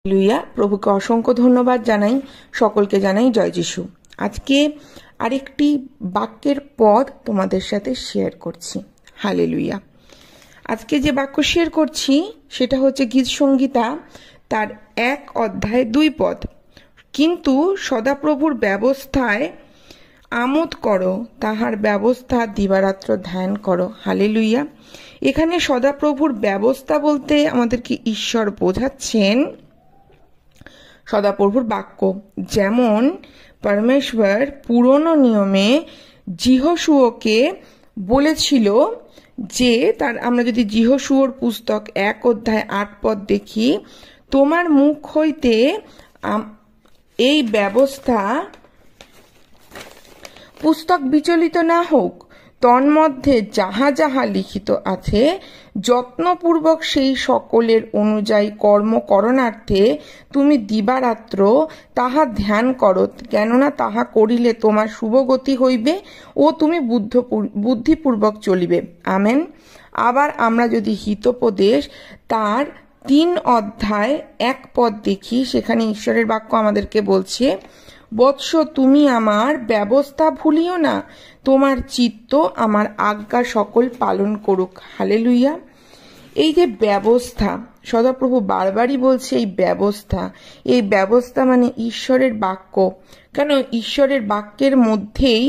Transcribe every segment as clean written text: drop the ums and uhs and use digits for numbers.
লুইয়া প্রভুকে অসংখ্য ধন্যবাদ জানাই, সকলকে জানাই জয় যিশু। আজকে আরেকটি বাক্যের পদ তোমাদের সাথে শেয়ার করছি। হালেলুয়া। আজকে যে বাক্য শেয়ার করছি সেটা হচ্ছে গীত সংহিতা তার 1 অধ্যায় 2 পদ। কিন্তু সদাপ্রভুর ব্যবস্থায় আমোদ করো, তাহার ব্যবস্থা দিবারাত্র ধ্যান করো। হালেলুয়া। এখানে সদাপ্রভুর ব্যবস্থা বলতে আমাদেরকে ঈশ্বর বোঝাচ্ছেন সদাপ্রভুর বাক্য। যেমন পরমেশ্বর পুরনো নিয়মে যিহোশুয়াকে বলেছিল যে আমরা যদি যিহোশুয়ার পুস্তক 1 অধ্যায় 8 পদ দেখি, তোমার মুখ হইতে এই ব্যবস্থা পুস্তক বিচলিত না হোক, তন্মধ্যে যাহা যাহা লিখিত আছে যত্নপূর্বক সেই সকলের অনুযায়ী কর্ম করণার্থে তুমি দিবারাত্র তাহা ধ্যান করো, কেননা তাহা করিলে তোমার শুভগতি হইবে ও তুমি বুদ্ধিপূর্বক চলিবে। আমেন। আবার আমরা যদি হিতোপদেশ তার 3 অধ্যায় 1 পদ দেখি, সেখানে ঈশ্বরের বাক্য আমাদেরকে বলছে, বৎস তুমি আমার ব্যবস্থা ভুলিও না, তোমার চিত্ত আমার আজ্ঞা সকল পালন করুক। হালেলুয়া। এই যে ব্যবস্থা, সদাপ্রভু বারবারই বলছে এই ব্যবস্থা মানে ঈশ্বরের বাক্য। কেন? ঈশ্বরের বাক্যের মধ্যেই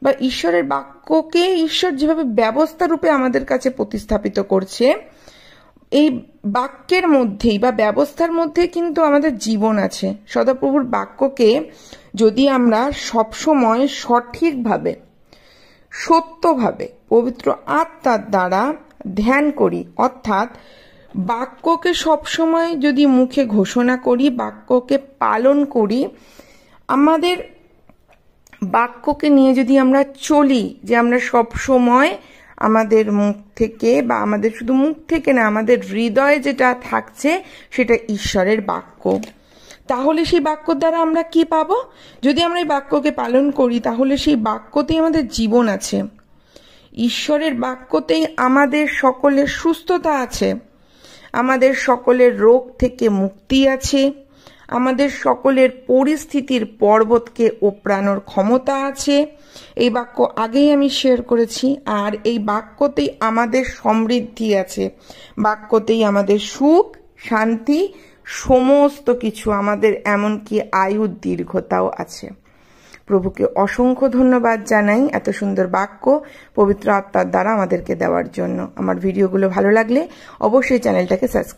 বা ঈশ্বরের বাক্যকে ঈশ্বর যেভাবে ব্যবস্থা রূপে আমাদের কাছে প্রতিস্থাপিত করছে, এই বাক্যের মধ্যেই বা ব্যবস্থার মধ্যে কিন্তু আমাদের জীবন আছে। সদাপ্রভুর বাক্যকে যদি আমরা সবসময় সঠিকভাবে সত্যভাবে পবিত্র আত্মার দ্বারা ধ্যান করি, অর্থাৎ বাক্যকে সবসময় যদি মুখে ঘোষণা করি, বাক্যকে পালন করি, আমাদের বাক্যকে নিয়ে যদি আমরা চলি, যে আমরা সবসময় আমাদের মুখ থেকে বা আমাদের শুধু মুখ থেকে না, আমাদের হৃদয়ে যেটা থাকছে সেটা ঈশ্বরের বাক্য, তাহলে সেই বাক্য দ্বারা আমরা কি পাবো? যদি আমরা এই বাক্যকে পালন করি, তাহলে সেই বাক্যতেই আমাদের জীবন আছে, ঈশ্বরের বাক্যতেই আমাদের সকলের সুস্থতা আছে, আমাদের সকলের রোগ থেকে মুক্তি আছে, আমাদের সকলের পরিস্থিতির পর্বতকে ওপরানোর ক্ষমতা আছে। এই বাক্য আগেই আমি শেয়ার করেছি। আর এই বাক্যতেই আমাদের সমৃদ্ধি আছে, বাক্যতেই আমাদের সুখ, শান্তি, সমস্ত কিছু, আমাদের এমনকি আয়ুর দীর্ঘতাও আছে। প্রভুকে অসংখ্য ধন্যবাদ জানাই এত সুন্দর বাক্য পবিত্র আত্মার দ্বারা আমাদেরকে দেওয়ার জন্য। আমার ভিডিওগুলো ভালো লাগলে অবশ্যই চ্যানেলটাকে সাবস্ক্রাইব